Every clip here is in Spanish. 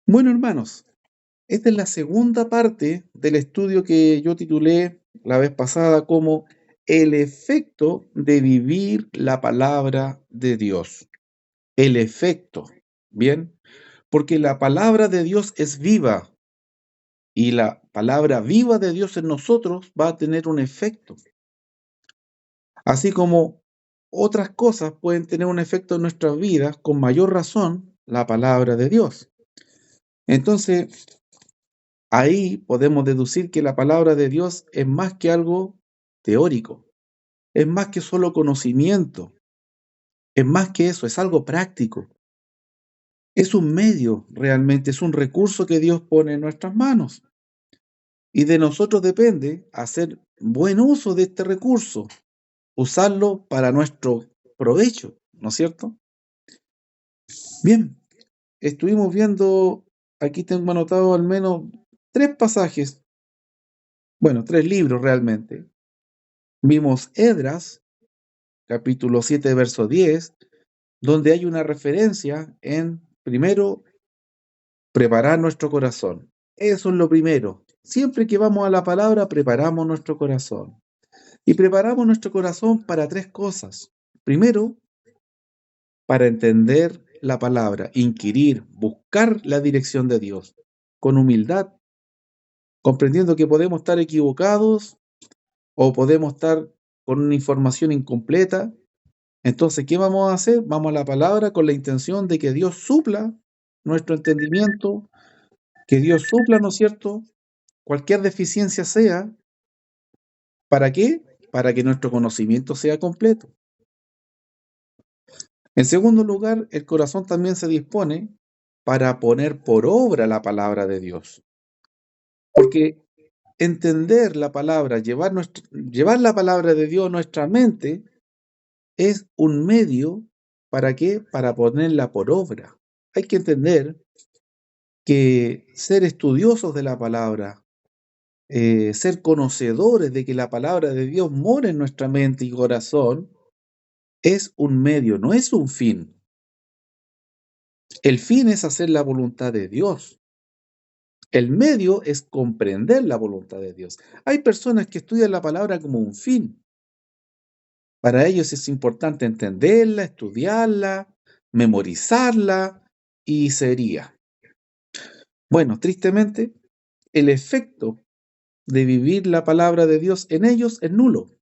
Bueno, hermanos, esta es la segunda parte del estudio que yo titulé la vez pasada como El efecto de vivir la palabra de Dios. El efecto, ¿bien? Porque la palabra de Dios es viva y la palabra viva de Dios en nosotros va a tener un efecto. Así como otras cosas pueden tener un efecto en nuestras vidas, con mayor razón la palabra de Dios. Entonces, ahí podemos deducir que la palabra de Dios es más que algo teórico, es más que solo conocimiento, es más que eso, es algo práctico, es un medio realmente, es un recurso que Dios pone en nuestras manos. Y de nosotros depende hacer buen uso de este recurso, usarlo para nuestro provecho, ¿no es cierto? Bien, estuvimos viendo, aquí tengo anotado al menos tres pasajes, bueno, tres libros realmente. Vimos Esdras, capítulo 7, verso 10, donde hay una referencia en, primero, preparar nuestro corazón. Eso es lo primero. Siempre que vamos a la palabra, preparamos nuestro corazón. Y preparamos nuestro corazón para tres cosas. Primero, para entender la palabra, inquirir, buscar la dirección de Dios, con humildad, comprendiendo que podemos estar equivocados o podemos estar con una información incompleta. Entonces, ¿qué vamos a hacer? Vamos a la palabra con la intención de que Dios supla nuestro entendimiento, que Dios supla, ¿no es cierto? Cualquier deficiencia sea, ¿para qué? Para que nuestro conocimiento sea completo. En segundo lugar, el corazón también se dispone para poner por obra la palabra de Dios. Porque entender la palabra, llevar la palabra de Dios a nuestra mente, es un medio, ¿para qué? Para ponerla por obra. Hay que entender que ser estudiosos de la palabra, ser conocedores de que la palabra de Dios mora en nuestra mente y corazón, es un medio, no es un fin. El fin es hacer la voluntad de Dios. El medio es comprender la voluntad de Dios. Hay personas que estudian la palabra como un fin. Para ellos es importante entenderla, estudiarla, memorizarla y sería. Bueno, tristemente, el efecto de vivir la palabra de Dios en ellos es nulo.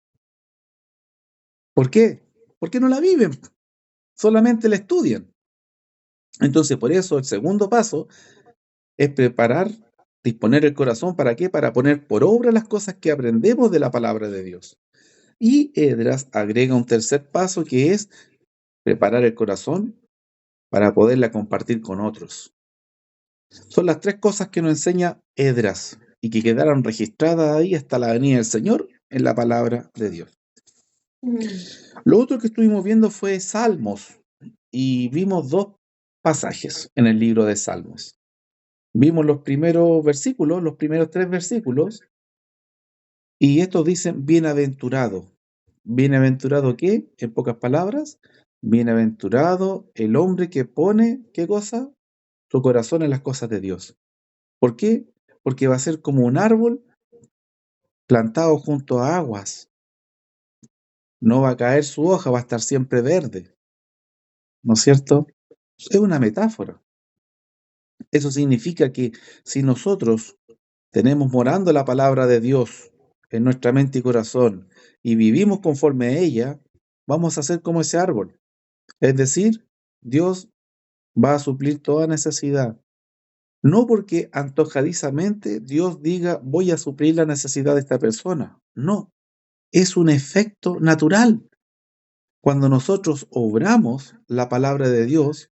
¿Por qué? Porque no la viven, solamente la estudian. Entonces, por eso el segundo paso es preparar, disponer el corazón, ¿para qué? Para poner por obra las cosas que aprendemos de la palabra de Dios. Y Esdras agrega un tercer paso que es preparar el corazón para poderla compartir con otros. Son las tres cosas que nos enseña Esdras y que quedaron registradas ahí hasta la venida del Señor en la palabra de Dios. Lo otro que estuvimos viendo fue Salmos y vimos dos pasajes en el libro de Salmos. Vimos los primeros versículos, los primeros tres versículos, y estos dicen bienaventurado. ¿Bienaventurado qué? En pocas palabras, bienaventurado el hombre que pone, ¿qué cosa? Su corazón en las cosas de Dios. ¿Por qué? Porque va a ser como un árbol plantado junto a aguas. No va a caer su hoja, va a estar siempre verde. ¿No es cierto? Es una metáfora. Eso significa que si nosotros tenemos morando la palabra de Dios en nuestra mente y corazón y vivimos conforme a ella, vamos a ser como ese árbol. Es decir, Dios va a suplir toda necesidad. No porque antojadizamente Dios diga voy a suplir la necesidad de esta persona. No, es un efecto natural. Cuando nosotros obramos la palabra de Dios,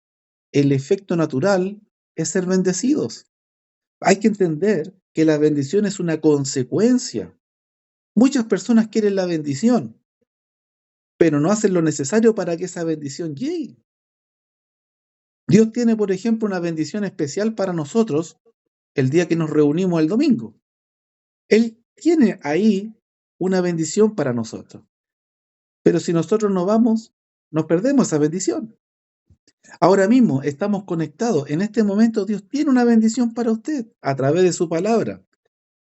el efecto natural es ser bendecidos. Hay que entender que la bendición es una consecuencia. Muchas personas quieren la bendición, pero no hacen lo necesario para que esa bendición llegue. Dios tiene, por ejemplo, una bendición especial para nosotros el día que nos reunimos el domingo. Él tiene ahí una bendición para nosotros. Pero si nosotros no vamos, nos perdemos esa bendición. Ahora mismo estamos conectados. En este momento Dios tiene una bendición para usted a través de su palabra.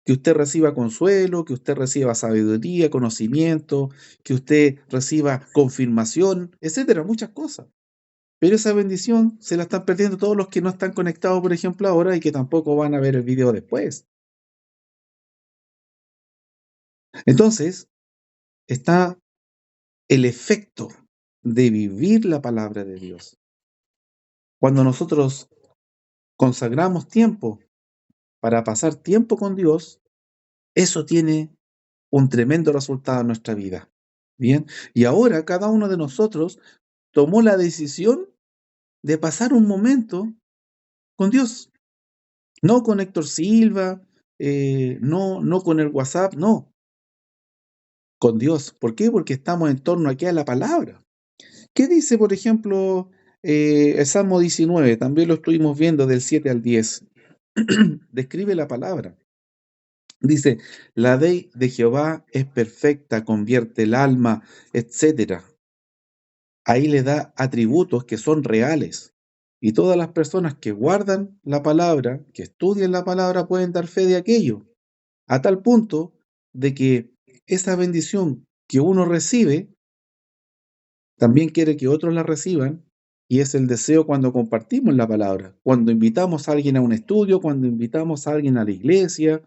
Que usted reciba consuelo, que usted reciba sabiduría, conocimiento, que usted reciba confirmación, etcétera, muchas cosas. Pero esa bendición se la están perdiendo todos los que no están conectados, por ejemplo, ahora y que tampoco van a ver el video después. Entonces, está el efecto de vivir la palabra de Dios. Cuando nosotros consagramos tiempo para pasar tiempo con Dios, eso tiene un tremendo resultado en nuestra vida. Bien, y ahora cada uno de nosotros tomó la decisión de pasar un momento con Dios, no con Héctor Silva, no con el WhatsApp, no, con Dios. ¿Por qué? Porque estamos en torno aquí a la palabra. ¿Qué dice, por ejemplo, el Salmo 19? También lo estuvimos viendo del 7 al 10. Describe la palabra. Dice, la ley de Jehová es perfecta, convierte el alma, etcétera. Ahí le da atributos que son reales. Y todas las personas que guardan la palabra, que estudian la palabra, pueden dar fe de aquello, a tal punto de que esa bendición que uno recibe, también quiere que otros la reciban, y es el deseo cuando compartimos la palabra, cuando invitamos a alguien a un estudio, cuando invitamos a alguien a la iglesia,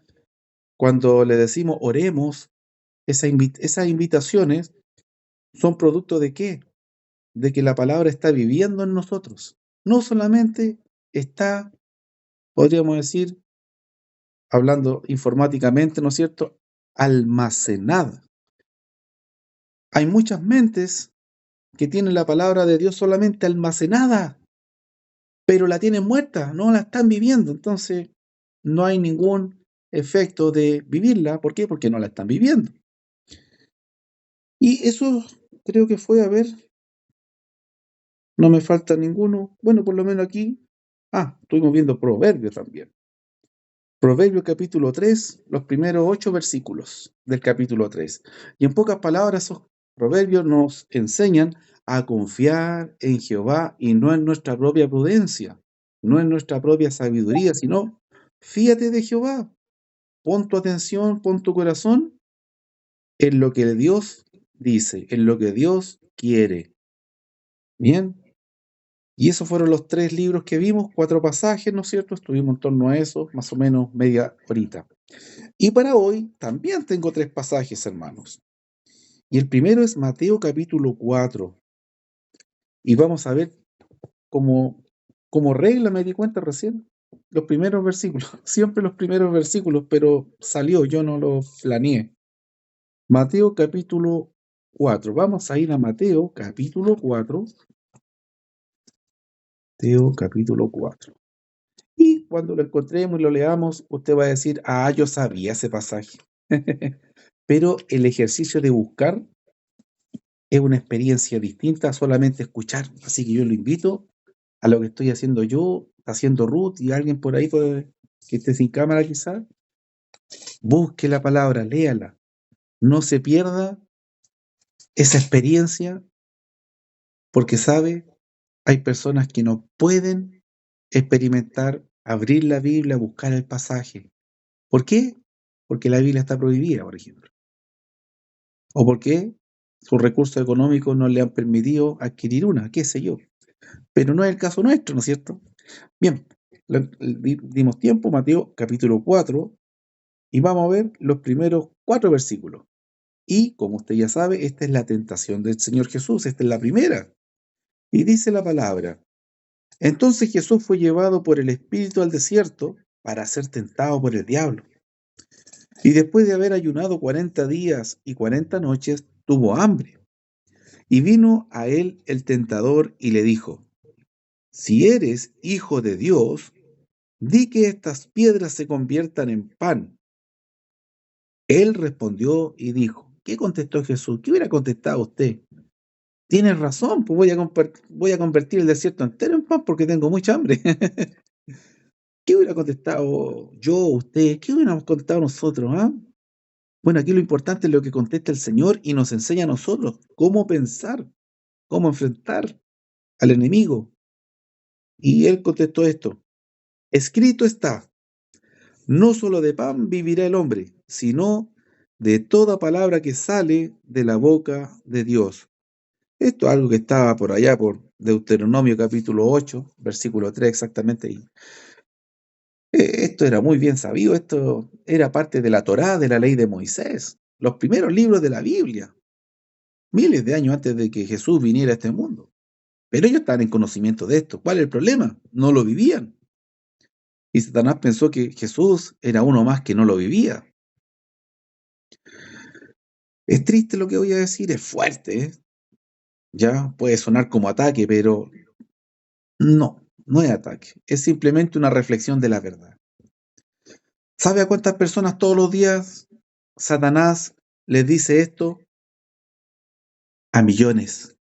cuando le decimos oremos, esas invitaciones son producto de qué? De que la palabra está viviendo en nosotros. No solamente está, podríamos decir, hablando informáticamente, ¿no es cierto?, almacenada. Hay muchas mentes que tienen la palabra de Dios solamente almacenada, pero la tienen muerta, no la están viviendo. Entonces, no hay ningún efecto de vivirla. ¿Por qué? Porque no la están viviendo. Y eso creo que fue, a ver, no me falta ninguno. Bueno, por lo menos aquí. Estuvimos viendo Proverbios también. Proverbios capítulo 3, los primeros 8 versículos del capítulo 3. Y en pocas palabras, esos proverbios nos enseñan a confiar en Jehová y no en nuestra propia prudencia, no en nuestra propia sabiduría, sino fíate de Jehová. Pon tu atención, pon tu corazón en lo que Dios dice, en lo que Dios quiere. Bien. Y esos fueron los 3 libros que vimos, 4 pasajes, ¿no es cierto? Estuvimos en torno a eso, más o menos media horita. Y para hoy también tengo 3 pasajes, hermanos. Y el primero es Mateo capítulo 4. Y vamos a ver como regla, me di cuenta recién, los primeros versículos, siempre los primeros versículos, pero salió, yo no lo planeé. Mateo capítulo 4. Vamos a ir a Mateo capítulo 4. Mateo capítulo 4. Y cuando lo encontremos y lo leamos, usted va a decir, yo sabía ese pasaje. Pero el ejercicio de buscar es una experiencia distinta a solamente escuchar. Así que yo lo invito a lo que estoy haciendo yo, está haciendo Ruth y alguien por ahí que esté sin cámara quizás. Busque la palabra, léala. No se pierda esa experiencia porque sabe, hay personas que no pueden experimentar, abrir la Biblia, buscar el pasaje. ¿Por qué? Porque la Biblia está prohibida, por ejemplo. ¿O porque sus recursos económicos no le han permitido adquirir una? ¿Qué sé yo? Pero no es el caso nuestro, ¿no es cierto? Bien, dimos tiempo, Mateo capítulo 4, y vamos a ver los primeros 4 versículos. Y como usted ya sabe, esta es la tentación del Señor Jesús, esta es la primera. Y dice la palabra, entonces Jesús fue llevado por el Espíritu al desierto para ser tentado por el diablo. Y después de haber ayunado 40 días y 40 noches, tuvo hambre. Y vino a él el tentador y le dijo, si eres hijo de Dios, di que estas piedras se conviertan en pan. Él respondió y dijo, ¿qué contestó Jesús? ¿Qué hubiera contestado usted? Tienes razón, pues voy a convertir el desierto entero en pan porque tengo mucha hambre. ¿Qué hubiera contestado yo, usted? ¿Qué hubiéramos contestado nosotros? Bueno, aquí lo importante es lo que contesta el Señor y nos enseña a nosotros cómo pensar, cómo enfrentar al enemigo. Y él contestó esto: escrito está, no solo de pan vivirá el hombre, sino de toda palabra que sale de la boca de Dios. Esto es algo que estaba por allá por Deuteronomio capítulo 8, versículo 3 exactamente ahí. Esto era muy bien sabido, esto era parte de la Torá, de la ley de Moisés, los primeros libros de la Biblia, miles de años antes de que Jesús viniera a este mundo. Pero ellos estaban en conocimiento de esto. ¿Cuál es el problema? No lo vivían. Y Satanás pensó que Jesús era uno más que no lo vivía. Es triste lo que voy a decir, es fuerte, ¿eh? Ya puede sonar como ataque, pero no, no es ataque. Es simplemente una reflexión de la verdad. ¿Sabe a cuántas personas todos los días Satanás les dice esto? A millones.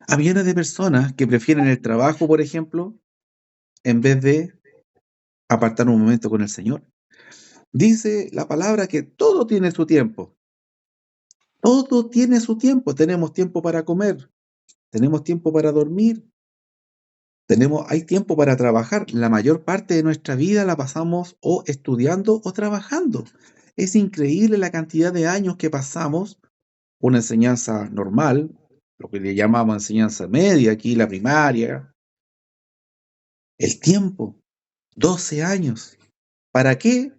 A millones de personas que prefieren el trabajo, por ejemplo, en vez de apartar un momento con el Señor. Dice la palabra que todo tiene su tiempo. Todo tiene su tiempo. Tenemos tiempo para comer, tenemos tiempo para dormir, hay tiempo para trabajar. La mayor parte de nuestra vida la pasamos o estudiando o trabajando. Es increíble la cantidad de años que pasamos una enseñanza normal, lo que le llamamos enseñanza media, aquí la primaria. El tiempo, 12 años. ¿Para qué?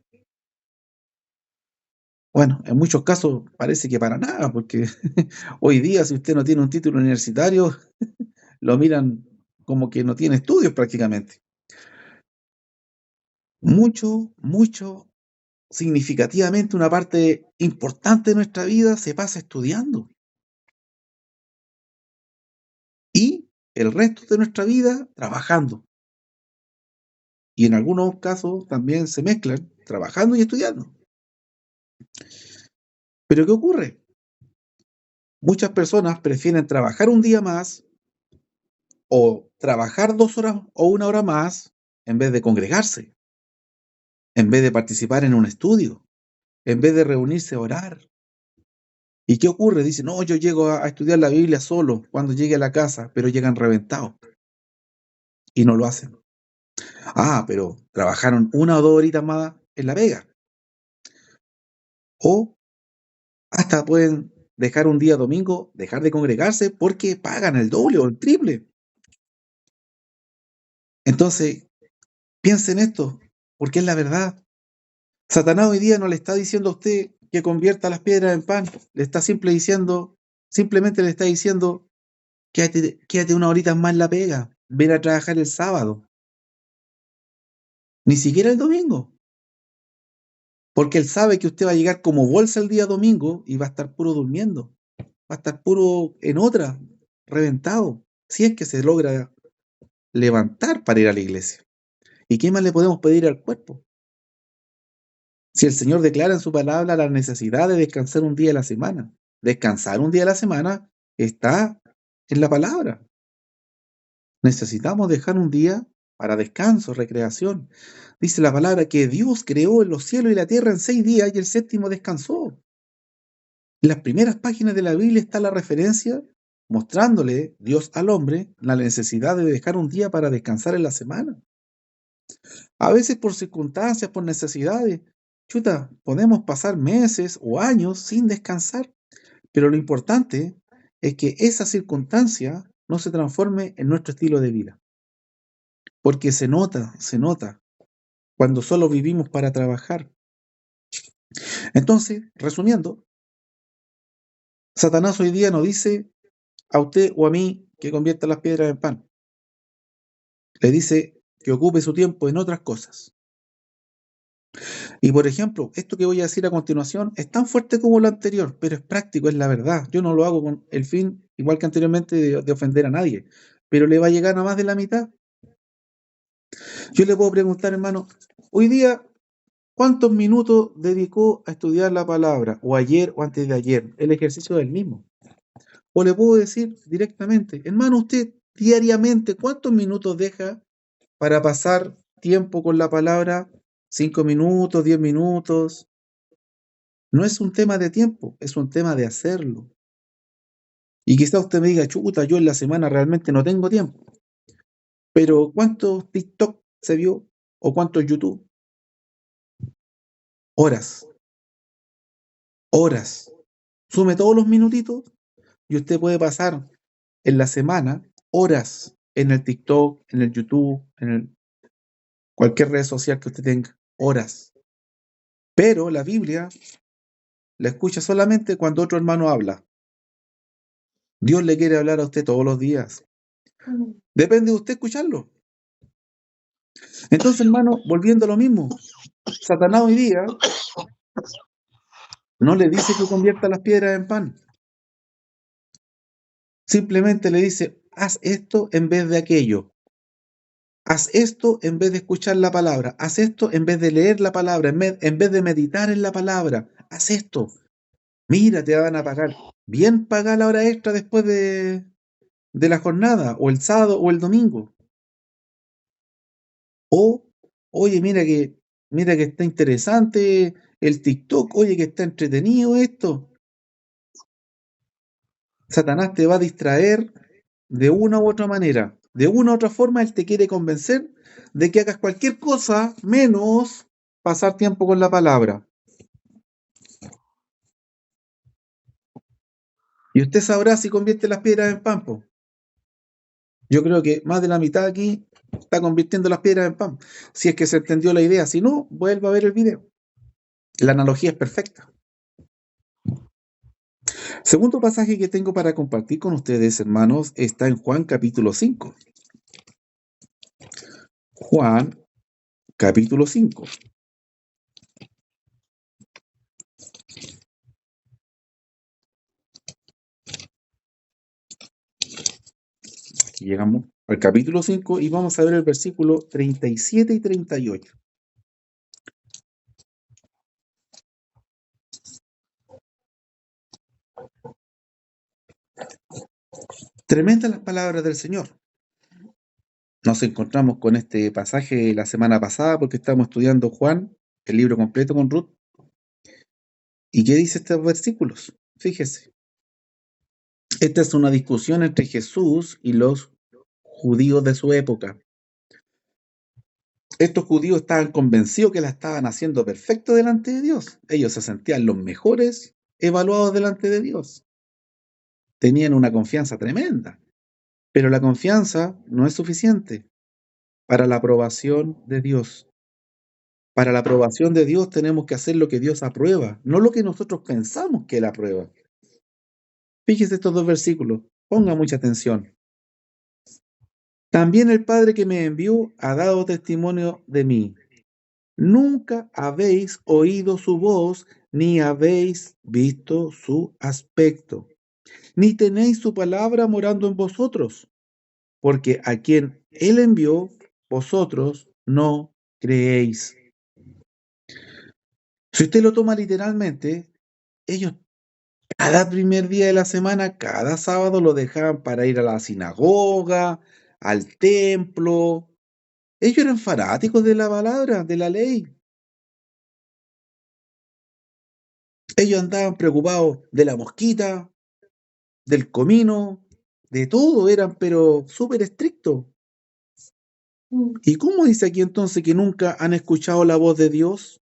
Bueno, en muchos casos parece que para nada, porque hoy día si usted no tiene un título universitario, lo miran como que no tiene estudios prácticamente. Mucho, significativamente una parte importante de nuestra vida se pasa estudiando. Y el resto de nuestra vida trabajando. Y en algunos casos también se mezclan trabajando y estudiando. Pero ¿qué ocurre? Muchas personas prefieren trabajar un día más o trabajar 2 horas o 1 hora más en vez de congregarse, en vez de participar en un estudio, en vez de reunirse a orar. ¿Y qué ocurre? Dicen, no, yo llego a estudiar la Biblia solo cuando llegue a la casa, pero llegan reventados y no lo hacen. Ah, pero trabajaron 1 o 2 horitas más en la vega. O hasta pueden dejar un día domingo, dejar de congregarse porque pagan el doble o el triple. Entonces, piensen esto, porque es la verdad. Satanás hoy día no le está diciendo a usted que convierta las piedras en pan, le está simplemente le está diciendo, quédate 1 horita más en la pega, ven a trabajar el sábado, ni siquiera el domingo, porque él sabe que usted va a llegar como bolsa el día domingo y va a estar puro durmiendo, va a estar puro en otra, reventado, si es que se logra levantar para ir a la iglesia. ¿Y qué más le podemos pedir al cuerpo? Si el Señor declara en su palabra la necesidad de descansar un día a la semana, descansar un día a la semana está en la palabra. Necesitamos dejar un día para descanso, recreación. Dice la palabra que Dios creó los cielos y la tierra en 6 días y el séptimo descansó. En las primeras páginas de la Biblia está la referencia mostrándole Dios al hombre la necesidad de dejar un día para descansar en la semana. A veces por circunstancias, por necesidades, chuta, podemos pasar meses o años sin descansar, pero lo importante es que esa circunstancia no se transforme en nuestro estilo de vida, porque se nota cuando solo vivimos para trabajar. Entonces, resumiendo, Satanás hoy día no dice a usted o a mí que convierta las piedras en pan, le dice que ocupe su tiempo en otras cosas. Y por ejemplo, esto que voy a decir a continuación es tan fuerte como lo anterior, pero es práctico, es la verdad. Yo no lo hago con el fin, igual que anteriormente, de ofender a nadie, pero le va a llegar a más de la mitad. Yo le puedo preguntar, hermano, hoy día, ¿cuántos minutos dedicó a estudiar la palabra? O ayer o antes de ayer, el ejercicio del mismo. O le puedo decir directamente, hermano, usted diariamente, ¿cuántos minutos deja para pasar tiempo con la palabra? 5 minutos, 10 minutos. No es un tema de tiempo, es un tema de hacerlo. Y quizá usted me diga, chuta, yo en la semana realmente no tengo tiempo. Pero ¿cuántos TikTok se vio? ¿O cuántos YouTube? Horas, horas. Sume todos los minutitos y usted puede pasar en la semana horas en el TikTok, en el YouTube, cualquier red social que usted tenga. Horas. Pero la Biblia la escucha solamente cuando otro hermano habla. Dios le quiere hablar a usted todos los días. Depende de usted escucharlo. Entonces, hermano, volviendo a lo mismo, Satanás hoy día no le dice que convierta las piedras en pan. Simplemente le dice, haz esto en vez de aquello. Haz esto en vez de escuchar la palabra. Haz esto en vez de leer la palabra, en vez de meditar en la palabra. Haz esto. Mira, te van a pagar. Bien paga la hora extra después de la jornada, o el sábado o el domingo. O, oye, mira que está interesante el TikTok, oye, que está entretenido esto. Satanás te va a distraer de una u otra manera. De una u otra forma, él te quiere convencer de que hagas cualquier cosa menos pasar tiempo con la palabra. Y usted sabrá si convierte las piedras en pan, po. Yo creo que más de la mitad aquí está convirtiendo las piedras en pan. Si es que se entendió la idea. Si no, vuelva a ver el video. La analogía es perfecta. Segundo pasaje que tengo para compartir con ustedes, hermanos, está en Juan capítulo 5. Juan capítulo 5. Aquí llegamos al capítulo 5 y vamos a ver el versículo 37 y 38. Tremendas las palabras del Señor. Nos encontramos con este pasaje la semana pasada porque estábamos estudiando Juan, el libro completo con Ruth. ¿Y qué dice estos versículos? Fíjese. Esta es una discusión entre Jesús y los judíos de su época. Estos judíos estaban convencidos que la estaban haciendo perfecto delante de Dios. Ellos se sentían los mejores evaluados delante de Dios. Tenían una confianza tremenda. Pero la confianza no es suficiente para la aprobación de Dios. Para la aprobación de Dios tenemos que hacer lo que Dios aprueba, no lo que nosotros pensamos que Él aprueba. Fíjese estos dos versículos, ponga mucha atención. También el Padre que me envió ha dado testimonio de mí. Nunca habéis oído su voz, ni habéis visto su aspecto, ni tenéis su palabra morando en vosotros, porque a quien Él envió, vosotros no creéis. Si usted lo toma literalmente, ellos cada primer día de la semana, cada sábado lo dejaban para ir a la sinagoga, al templo. Ellos eran fanáticos de la palabra, de la ley. Ellos andaban preocupados de la mosquita, del comino, de todo, eran pero súper estrictos. ¿Y cómo dice aquí entonces que nunca han escuchado la voz de Dios?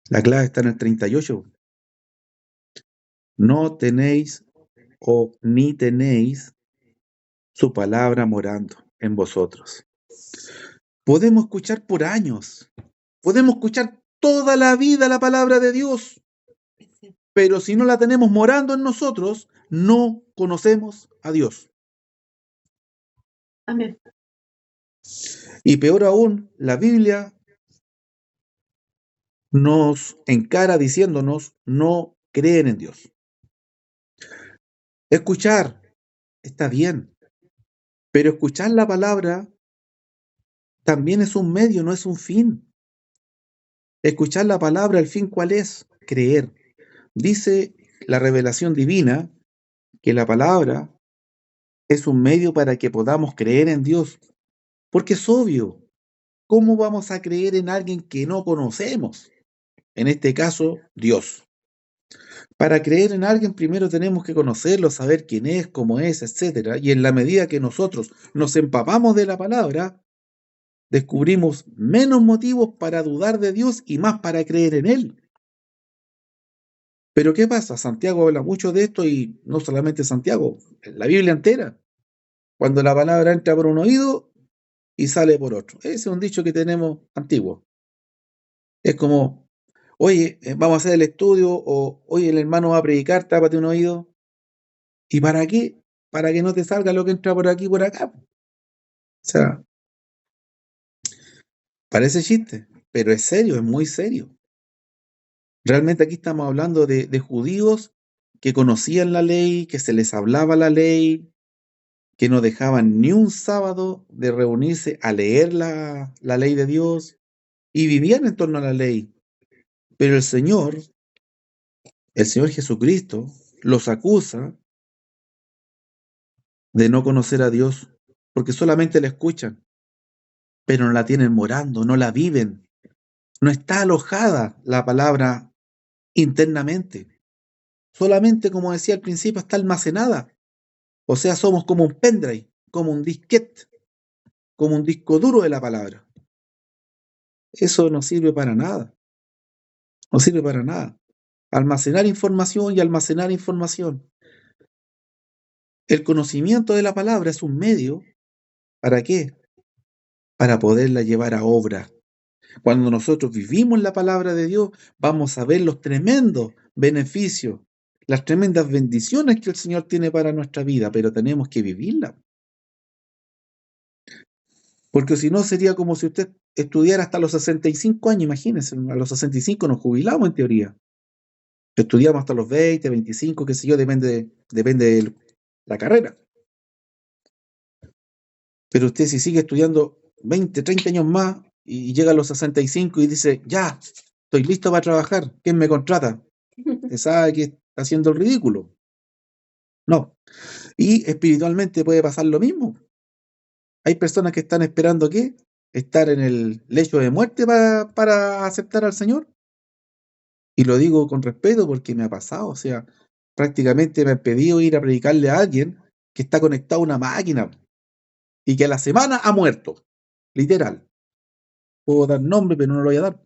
La clave está en el 38. No tenéis o ni tenéis su palabra morando en vosotros. Podemos escuchar por años, podemos escuchar toda la vida la palabra de Dios, pero si no la tenemos morando en nosotros, no conocemos a Dios. Amén. Y peor aún, la Biblia nos encara diciéndonos, no creen en Dios. Escuchar está bien, pero escuchar la palabra también es un medio, no es un fin. Escuchar la palabra, ¿el fin cuál es? Creer. Dice la revelación divina que la palabra es un medio para que podamos creer en Dios, porque es obvio, ¿cómo vamos a creer en alguien que no conocemos? En este caso, Dios. Para creer en alguien primero tenemos que conocerlo, saber quién es, cómo es, etcétera. Y en la medida que nosotros nos empapamos de la palabra, descubrimos menos motivos para dudar de Dios y más para creer en Él. Pero ¿qué pasa? Santiago habla mucho de esto y no solamente Santiago, en la Biblia entera. Cuando la palabra entra por un oído y sale por otro. Ese es un dicho que tenemos antiguo. Es como, oye, vamos a hacer el estudio o, oye, el hermano va a predicar, tápate un oído. ¿Y para qué? Para que no te salga lo que entra por aquí y por acá. O sea, parece chiste, pero es serio, es muy serio. Realmente aquí estamos hablando de judíos que conocían la ley, que se les hablaba la ley, que no dejaban ni un sábado de reunirse a leer la ley de Dios y vivían en torno a la ley. Pero el Señor Jesucristo, los acusa de no conocer a Dios, porque solamente la escuchan, pero no la tienen morando, no la viven. No está alojada la palabra internamente. Solamente, como decía al principio, está almacenada. O sea, somos como un pendrive, como un disquete, como un disco duro de la palabra. Eso no sirve para nada. No sirve para nada. Almacenar información y almacenar información. El conocimiento de la palabra es un medio. ¿Para qué? Para poderla llevar a obra. Cuando nosotros vivimos la palabra de Dios, vamos a ver los tremendos beneficios, las tremendas bendiciones que el Señor tiene para nuestra vida, pero tenemos que vivirla. Porque si no, sería como si usted estudiara hasta los 65 años, imagínense, a los 65 nos jubilamos en teoría. Estudiamos hasta los 20, 25, qué sé yo, depende de la carrera. Pero usted si sigue estudiando 20, 30 años más y llega a los 65 y dice, ya, estoy listo para trabajar, ¿quién me contrata? Usted sabe que está haciendo el ridículo. No. Y espiritualmente puede pasar lo mismo. Hay personas que están esperando ¿qué? Estar en el lecho de muerte para aceptar al Señor. Y lo digo con respeto porque me ha pasado. O sea, prácticamente me han pedido ir a predicarle a alguien que está conectado a una máquina y que a la semana ha muerto. Literal. Puedo dar nombre, pero no lo voy a dar.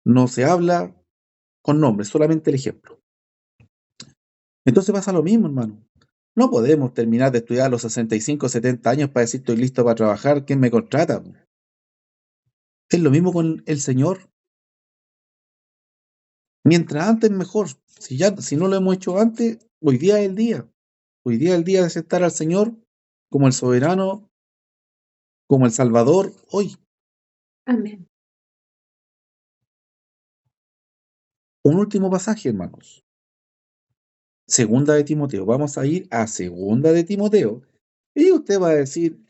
No se habla con nombres, solamente el ejemplo. Entonces pasa lo mismo, hermano. No podemos terminar de estudiar a los 65, 70 años para decir estoy listo para trabajar, ¿quién me contrata? Es lo mismo con el Señor. Mientras antes mejor. Si no lo hemos hecho antes, hoy día es el día. Hoy día es el día de aceptar al Señor como el soberano, como el Salvador, hoy. Amén. Un último pasaje, hermanos. Segunda de Timoteo. Vamos a ir a Segunda de Timoteo. Y usted va a decir,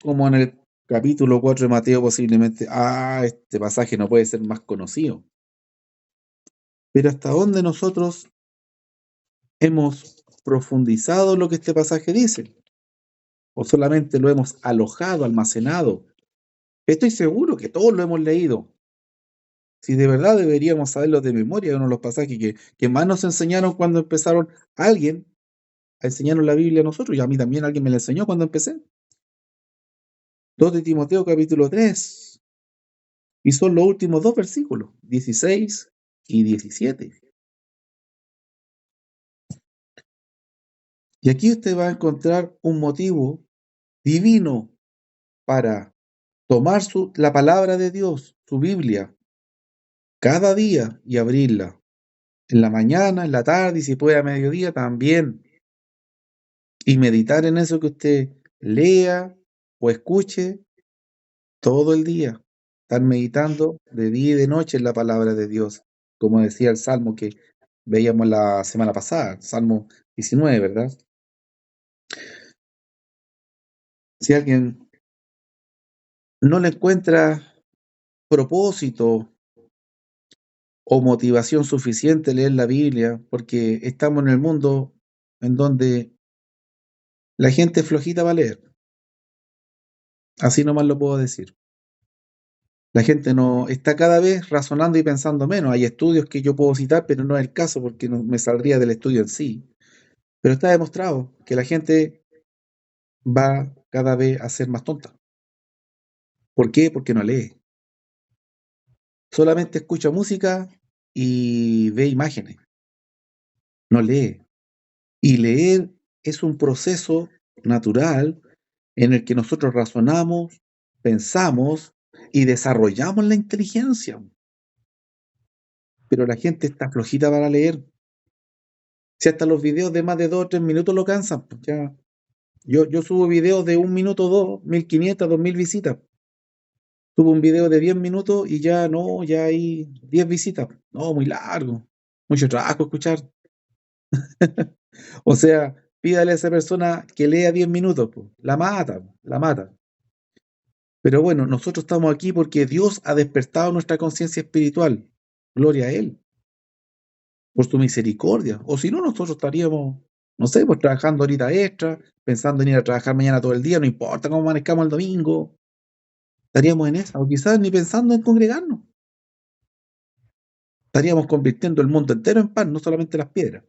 como en el capítulo 4 de Mateo, posiblemente, este pasaje no puede ser más conocido. Pero ¿hasta dónde nosotros hemos profundizado lo que este pasaje dice? ¿O solamente lo hemos alojado, almacenado? Estoy seguro que todos lo hemos leído. Si de verdad deberíamos saberlo de memoria, uno de los pasajes que más nos enseñaron cuando empezaron alguien a enseñarnos la Biblia a nosotros, y a mí también alguien me la enseñó cuando empecé. 2 de Timoteo capítulo 3. Y son los últimos dos versículos, 16 y 17. Y aquí usted va a encontrar un motivo divino para tomar la palabra de Dios, su Biblia, cada día y abrirla. En la mañana, en la tarde y si puede a mediodía también. Y meditar en eso que usted lea o escuche todo el día. Estar meditando de día y de noche en la palabra de Dios. Como decía el Salmo que veíamos la semana pasada, Salmo 19, ¿verdad? Si alguien no le encuentra propósito o motivación suficiente leer la Biblia, porque estamos en el mundo en donde la gente es flojita para leer. Así nomás lo puedo decir. La gente no está cada vez razonando y pensando menos. Hay estudios que yo puedo citar, pero no es el caso porque no me saldría del estudio en sí. Pero está demostrado que la gente va cada vez a ser más tonta. ¿Por qué? Porque no lee. Solamente escucha música y ve imágenes. No lee. Y leer es un proceso natural en el que nosotros razonamos, pensamos y desarrollamos la inteligencia. Pero la gente está flojita para leer. Si hasta los videos de más de 2 o 3 minutos lo cansan, pues ya. Yo subo videos de 1 minuto, 1500, 2000 visitas. Subo un video de 10 minutos y ya no, ya hay 10 visitas. No, muy largo. Mucho trabajo escuchar. O sea, pídale a esa persona que lea 10 minutos, pues. La mata, la mata. Pero bueno, nosotros estamos aquí porque Dios ha despertado nuestra conciencia espiritual. Gloria a Él, por su misericordia. O si no, nosotros estaríamos, no sé, pues trabajando ahorita extra, pensando en ir a trabajar mañana todo el día, no importa cómo amanezcamos el domingo. Estaríamos en esa, o quizás ni pensando en congregarnos. Estaríamos convirtiendo el mundo entero en pan, no solamente las piedras.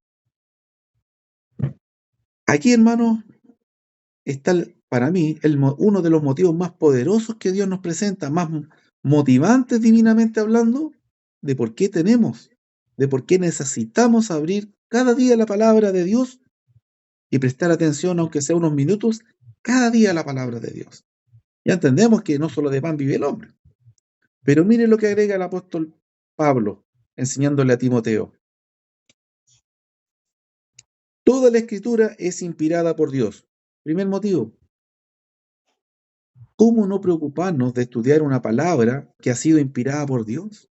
Aquí, hermanos, está para mí uno de los motivos más poderosos que Dios nos presenta, más motivantes divinamente hablando, de por qué tenemos, de por qué necesitamos abrir cada día la palabra de Dios y prestar atención, aunque sea unos minutos, cada día a la palabra de Dios. Ya entendemos que no solo de pan vive el hombre, pero mire lo que agrega el apóstol Pablo, enseñándole a Timoteo. Toda la escritura es inspirada por Dios. Primer motivo, ¿cómo no preocuparnos de estudiar una palabra que ha sido inspirada por Dios?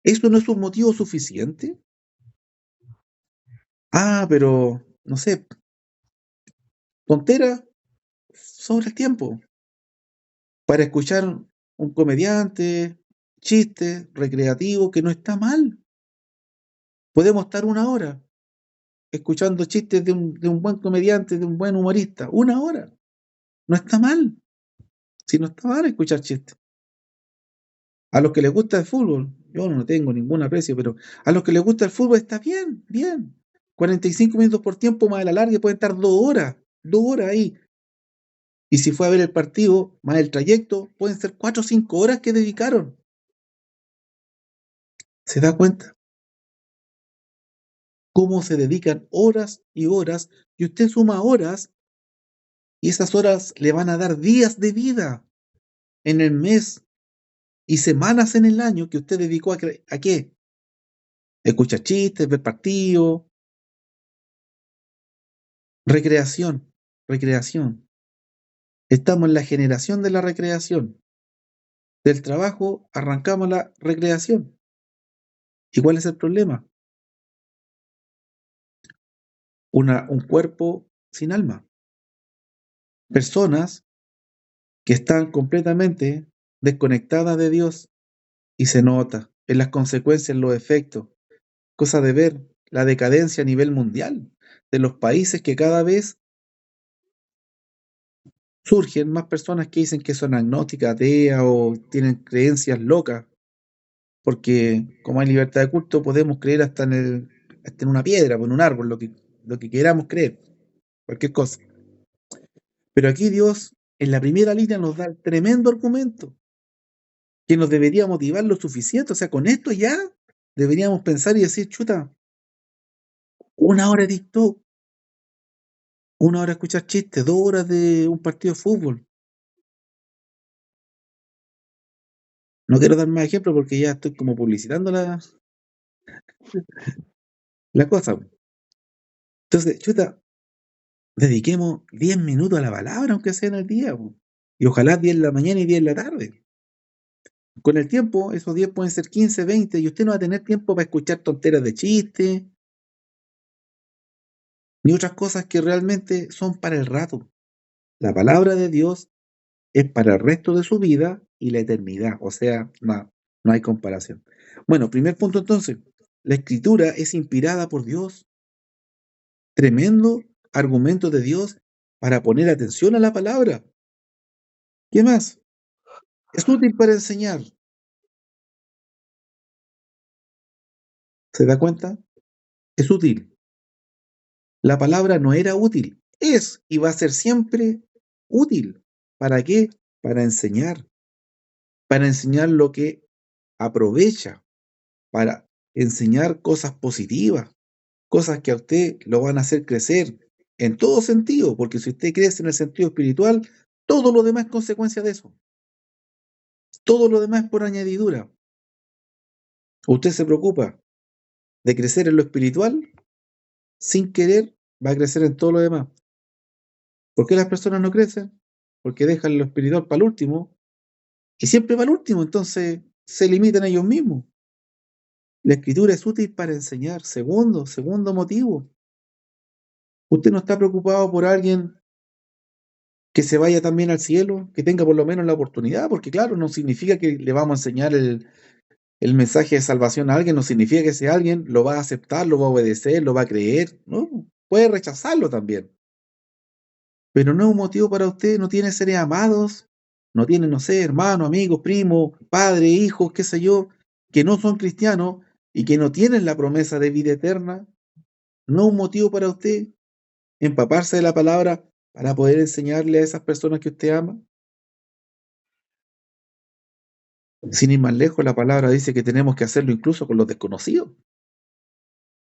¿Eso no es un motivo suficiente? Ah, pero, no sé, tontera sobre el tiempo. Para escuchar un comediante, chiste, recreativo, que no está mal. Podemos estar 1 hora escuchando chistes de un buen comediante, de un buen humorista. 1 hora. No está mal. Si no está mal escuchar chistes. A los que les gusta el fútbol, yo no tengo ningún aprecio, pero a los que les gusta el fútbol está bien, bien. 45 minutos por tiempo más el alargue pueden estar 2 horas, 2 horas ahí. Y si fue a ver el partido, más el trayecto, pueden ser 4 o 5 horas que dedicaron. ¿Se da cuenta? Cómo se dedican horas y horas, y usted suma horas, y esas horas le van a dar días de vida en el mes y semanas en el año que usted dedicó ¿a qué? Escuchar chistes, ver partidos, recreación, recreación. Estamos en la generación de la recreación. Del trabajo arrancamos la recreación. ¿Y cuál es el problema? Un cuerpo sin alma. Personas que están completamente desconectadas de Dios y se nota en las consecuencias, en los efectos. Cosa de ver la decadencia a nivel mundial de los países que cada vez surgen más personas que dicen que son agnósticas, ateas o tienen creencias locas, porque como hay libertad de culto podemos creer hasta en una piedra o en un árbol, lo que queramos creer, cualquier cosa. Pero aquí Dios en la primera línea nos da el tremendo argumento que nos debería motivar lo suficiente, o sea, con esto ya deberíamos pensar y decir, chuta, 1 hora de TikTok, 1 hora escuchar chistes, 2 horas de un partido de fútbol. No quiero dar más ejemplos porque ya estoy como publicitando la cosa. Entonces, chuta, dediquemos 10 minutos a la palabra, aunque sea en el día, po. Y ojalá 10 en la mañana y 10 en la tarde. Con el tiempo, esos 10 pueden ser 15, 20, y usted no va a tener tiempo para escuchar tonteras de chistes, ni otras cosas que realmente son para el rato. La palabra de Dios es para el resto de su vida y la eternidad. O sea, no, no hay comparación. Bueno, primer punto entonces, la escritura es inspirada por Dios. Tremendo argumento de Dios para poner atención a la palabra. ¿Qué más? Es útil para enseñar. ¿Se da cuenta? Es útil. La palabra no era útil. Es y va a ser siempre útil. ¿Para qué? Para enseñar. Para enseñar lo que aprovecha. Para enseñar cosas positivas. Cosas que a usted lo van a hacer crecer en todo sentido. Porque si usted crece en el sentido espiritual, todo lo demás es consecuencia de eso. Todo lo demás es por añadidura. Usted se preocupa de crecer en lo espiritual, sin querer va a crecer en todo lo demás. ¿Por qué las personas no crecen? Porque dejan lo espiritual para el último y siempre para el último, entonces se limitan a ellos mismos. La escritura es útil para enseñar. Segundo motivo. Usted no está preocupado por alguien que se vaya también al cielo, que tenga por lo menos la oportunidad, porque claro, no significa que le vamos a enseñar el mensaje de salvación a alguien, no significa que ese alguien lo va a aceptar, lo va a obedecer, lo va a creer, ¿no? Puede rechazarlo también. Pero no es un motivo para usted, no tiene seres amados, no tiene, no sé, hermanos, amigos, primos, padres, hijos, qué sé yo, que no son cristianos y que no tienen la promesa de vida eterna. No es un motivo para usted empaparse de la palabra para poder enseñarle a esas personas que usted ama. Sin ir más lejos, la palabra dice que tenemos que hacerlo incluso con los desconocidos.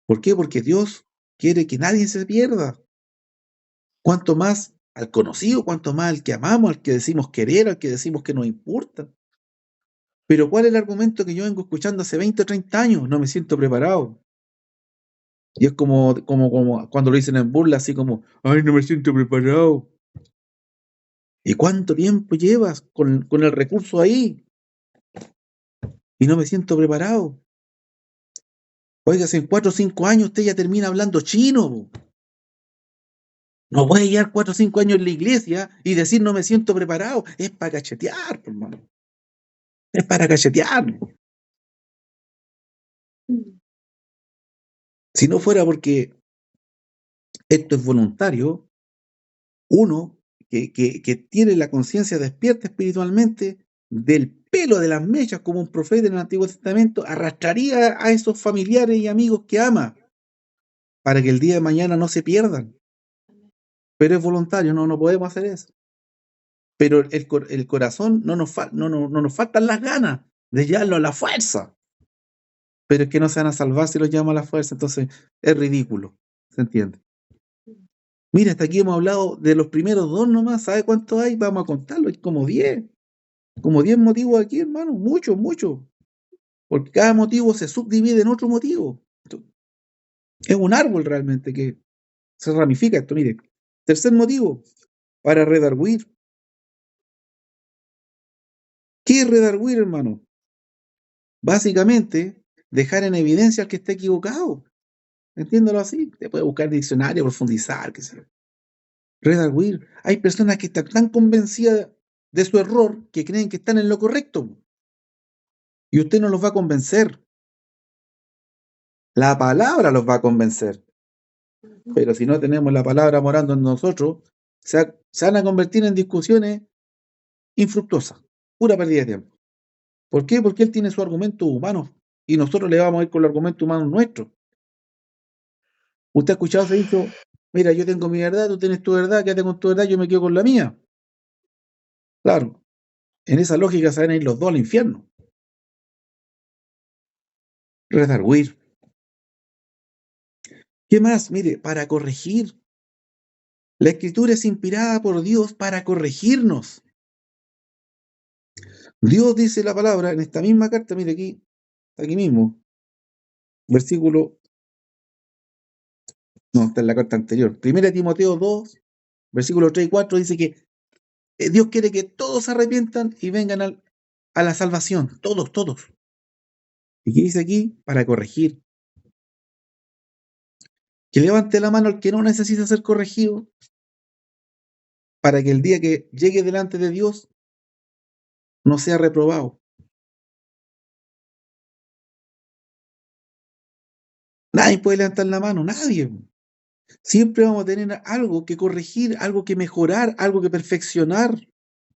¿Por qué? Porque Dios quiere que nadie se pierda. Cuanto más al conocido, cuanto más al que amamos, al que decimos querer, al que decimos que nos importa. Pero ¿cuál es el argumento que yo vengo escuchando hace 20 o 30 años? No me siento preparado. Y es como cuando lo dicen en burla, así como, ay, no me siento preparado. ¿Y cuánto tiempo llevas con el recurso ahí? Y no me siento preparado. Oiga, hace 4 o 5 años usted ya termina hablando chino, po. No puede llevar 4 o 5 años en la iglesia y decir no me siento preparado. Es para cachetear, po, hermano. Es para cachetear. Si no fuera porque esto es voluntario, uno que tiene la conciencia despierta espiritualmente, del pelo de las mechas como un profeta en el Antiguo Testamento, arrastraría a esos familiares y amigos que ama para que el día de mañana no se pierdan. Pero es voluntario, no podemos hacer eso. Pero el corazón no nos faltan las ganas de llevarlo a la fuerza. Pero es que no se van a salvar si los llamo a la fuerza, entonces es ridículo. ¿Se entiende? Mira, hasta aquí hemos hablado de los primeros dos nomás. ¿Sabe cuántos hay? Vamos a contarlo. Hay como 10. Como 10 motivos aquí, hermano. Muchos, muchos. Porque cada motivo se subdivide en otro motivo. Es un árbol realmente que se ramifica esto. Mire. Tercer motivo, para redarguir. ¿Qué es redarguir, hermano? Básicamente, dejar en evidencia al que está equivocado. Entiéndalo así. Te puede buscar diccionario, profundizar, qué sé yo. Redarguir. Hay personas que están tan convencidas de su error que creen que están en lo correcto. Y usted no los va a convencer. La palabra los va a convencer. Pero si no tenemos la palabra morando en nosotros, se van a convertir en discusiones infructuosas. Pura pérdida de tiempo. ¿Por qué? Porque él tiene su argumento humano y nosotros le vamos a ir con los argumentos humanos nuestros. Usted ha escuchado, se ha dicho, mira, yo tengo mi verdad, tú tienes tu verdad, quédate con tu verdad, yo me quedo con la mía. Claro, en esa lógica se van a ir los dos al infierno. Redarguir. ¿Qué más? Mire, para corregir. La escritura es inspirada por Dios para corregirnos. Dios dice la palabra en esta misma carta, mire aquí mismo, versículo, no, está en la carta anterior. Primera Timoteo 2, versículos 3 y 4 dice que Dios quiere que todos se arrepientan y vengan a la salvación. Todos, todos. ¿Y qué dice aquí? Para corregir. Que levante la mano el que no necesita ser corregido para que el día que llegue delante de Dios no sea reprobado. Nadie puede levantar la mano, nadie. Siempre vamos a tener algo que corregir, algo que mejorar, algo que perfeccionar.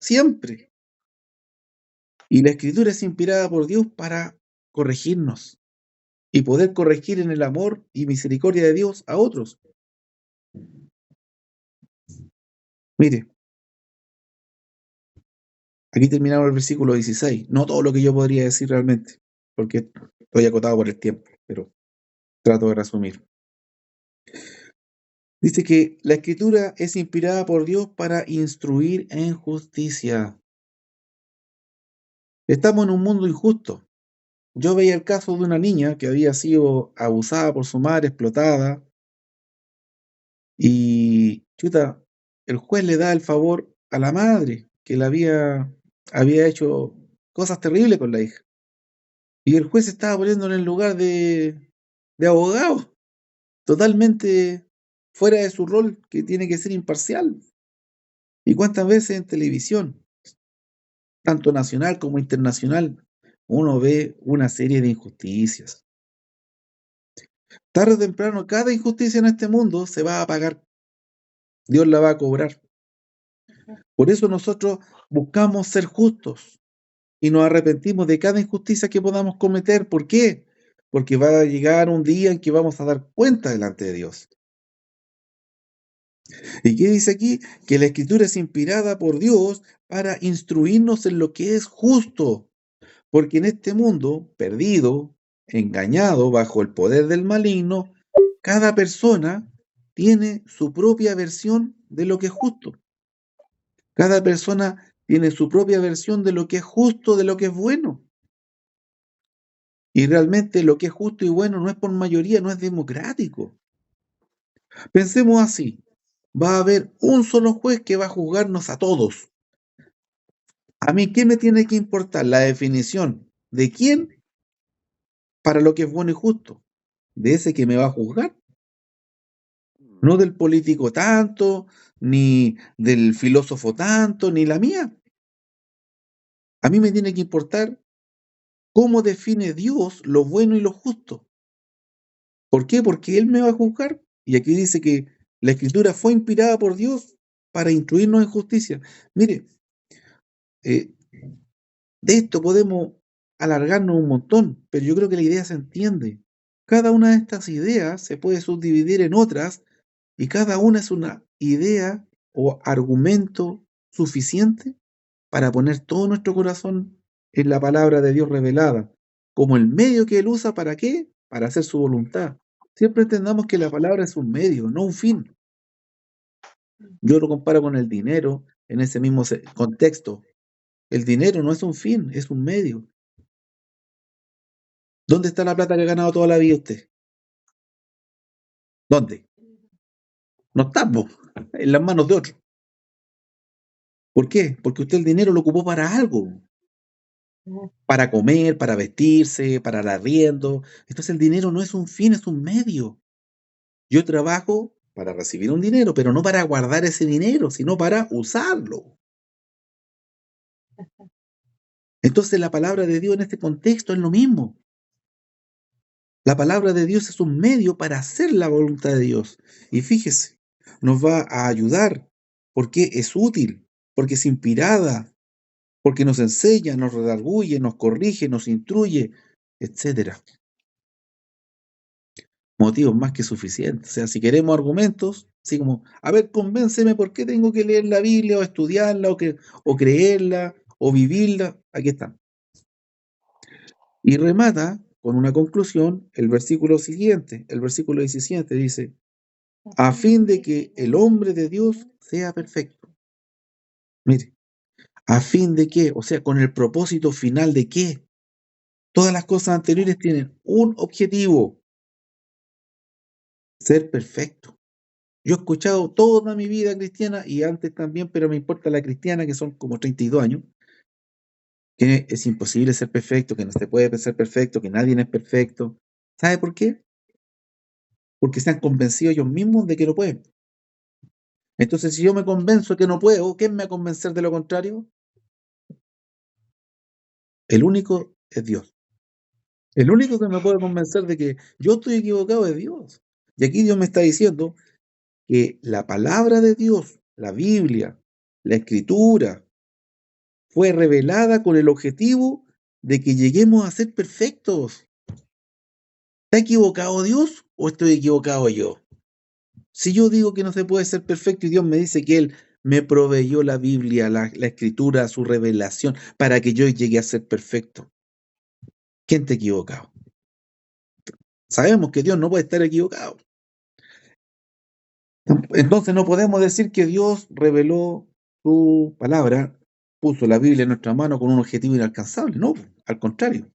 Siempre. Y la Escritura es inspirada por Dios para corregirnos y poder corregir en el amor y misericordia de Dios a otros. Mire, aquí terminamos el versículo 16. No todo lo que yo podría decir realmente, porque estoy acotado por el tiempo, pero trato de resumir. Dice que la Escritura es inspirada por Dios para instruir en justicia. Estamos en un mundo injusto. Yo veía el caso de una niña que había sido abusada por su madre, explotada, y chuta, el juez le da el favor a la madre que había hecho cosas terribles con la hija. Y el juez se estaba poniendo en el lugar de abogado, totalmente fuera de su rol, que tiene que ser imparcial. ¿Y cuántas veces en televisión, tanto nacional como internacional, uno ve una serie de injusticias? Tarde o temprano, cada injusticia en este mundo se va a pagar. Dios la va a cobrar. Por eso nosotros buscamos ser justos y nos arrepentimos de cada injusticia que podamos cometer. ¿Por qué? Porque va a llegar un día en que vamos a dar cuenta delante de Dios. ¿Y qué dice aquí? Que la Escritura es inspirada por Dios para instruirnos en lo que es justo. Porque en este mundo perdido, engañado bajo el poder del maligno, cada persona tiene su propia versión de lo que es justo. Cada persona tiene su propia versión de lo que es justo, de lo que es bueno. Y realmente lo que es justo y bueno no es por mayoría, no es democrático. Pensemos así, va a haber un solo juez que va a juzgarnos a todos. ¿A mí qué me tiene que importar? La definición de quién para lo que es bueno y justo. De ese que me va a juzgar. No del político tanto, ni del filósofo tanto, ni la mía. A mí me tiene que importar cómo define Dios lo bueno y lo justo. ¿Por qué? Porque Él me va a juzgar. Y aquí dice que la Escritura fue inspirada por Dios para instruirnos en justicia. Mire, eh, de esto podemos alargarnos un montón, pero yo creo que la idea se entiende. Cada una de estas ideas se puede subdividir en otras y cada una es una idea o argumento suficiente para poner todo nuestro corazón en la palabra de Dios revelada, como el medio que Él usa para qué, para hacer su voluntad. Siempre entendamos que la palabra es un medio, no un fin. Yo lo comparo con el dinero en ese mismo contexto. El dinero no es un fin, es un medio. ¿Dónde está la plata que ha ganado toda la vida usted? ¿Dónde? No está, po, en las manos de otro. ¿Por qué? Porque usted el dinero lo ocupó para algo, para comer, para vestirse, para el arriendo. Entonces el dinero no es un fin, es un medio. Yo trabajo para recibir un dinero, pero no para guardar ese dinero, sino para usarlo. Entonces la palabra de Dios en este contexto es lo mismo. La palabra de Dios es un medio para hacer la voluntad de Dios. Y fíjese, nos va a ayudar porque es útil, porque es inspirada, porque nos enseña, nos redarguye, nos corrige, nos instruye, etcétera. Motivos más que suficientes. O sea, si queremos argumentos, así como, a ver, convénceme por qué tengo que leer la Biblia o estudiarla o creerla o vivirla, aquí están. Y remata con una conclusión el versículo siguiente, el versículo 17 dice, a fin de que el hombre de Dios sea perfecto. Mire, a fin de que, o sea, con el propósito final de qué. Todas las cosas anteriores tienen un objetivo, ser perfecto. Yo he escuchado toda mi vida cristiana y antes también, pero me importa la cristiana, que son como 32 años, que es imposible ser perfecto, que no se puede ser perfecto, que nadie es perfecto. ¿Sabe por qué? Porque se han convencido ellos mismos de que no pueden. Entonces, si yo me convenzo que no puedo, ¿quién me va a convencer de lo contrario? El único es Dios. El único que me puede convencer de que yo estoy equivocado es Dios. Y aquí Dios me está diciendo que la palabra de Dios, la Biblia, la Escritura, fue revelada con el objetivo de que lleguemos a ser perfectos. ¿Está equivocado Dios o estoy equivocado yo? Si yo digo que no se puede ser perfecto y Dios me dice que Él me proveyó la Biblia, la Escritura, su revelación, para que yo llegue a ser perfecto, ¿quién está equivocado? Sabemos que Dios no puede estar equivocado. Entonces no podemos decir que Dios reveló su palabra, puso la Biblia en nuestra mano con un objetivo inalcanzable. No, al contrario,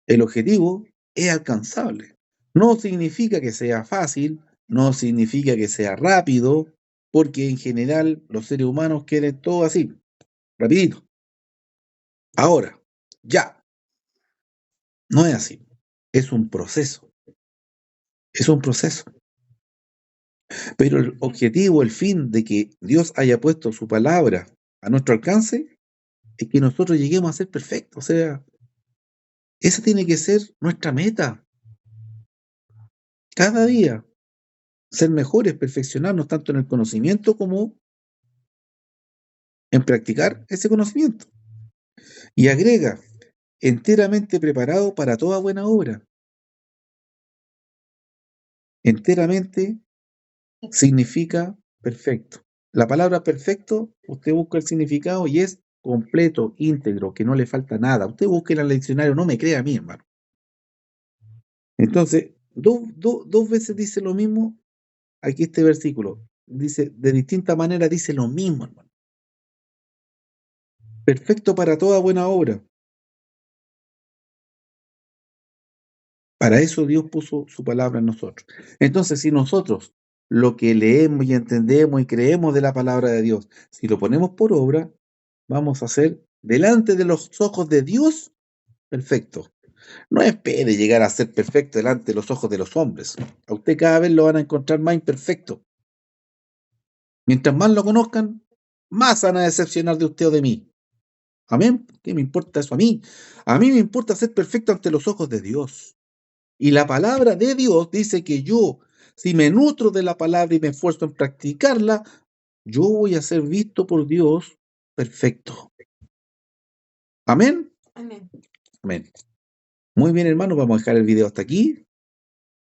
el objetivo es alcanzable. No significa que sea fácil, no significa que sea rápido, porque en general los seres humanos quieren todo así, rapidito. Ahora, ya, no es así. Es un proceso, es un proceso. Pero el objetivo, el fin de que Dios haya puesto su palabra a nuestro alcance es que nosotros lleguemos a ser perfectos. O sea, esa tiene que ser nuestra meta. Cada día, ser mejores, perfeccionarnos tanto en el conocimiento como en practicar ese conocimiento. Y agrega, enteramente preparado para toda buena obra. Enteramente significa perfecto. La palabra perfecto, usted busca el significado y es completo, íntegro, que no le falta nada. Usted busque en el diccionario, no me crea a mí, hermano. Entonces, dos veces dice lo mismo aquí este versículo. Dice, de distinta manera dice lo mismo, hermano. Perfecto para toda buena obra. Para eso Dios puso su palabra en nosotros. Entonces, si nosotros lo que leemos y entendemos y creemos de la palabra de Dios, si lo ponemos por obra, vamos a ser delante de los ojos de Dios perfecto. No espere llegar a ser perfecto delante de los ojos de los hombres. A usted cada vez lo van a encontrar más imperfecto. Mientras más lo conozcan, más van a decepcionar de usted o de mí. Amén. ¿Qué me importa eso a mí? A mí me importa ser perfecto ante los ojos de Dios. Y la palabra de Dios dice que yo, si me nutro de la palabra y me esfuerzo en practicarla, yo voy a ser visto por Dios perfecto. Amén. Amén. Amén. Muy bien, hermano, vamos a dejar el video hasta aquí.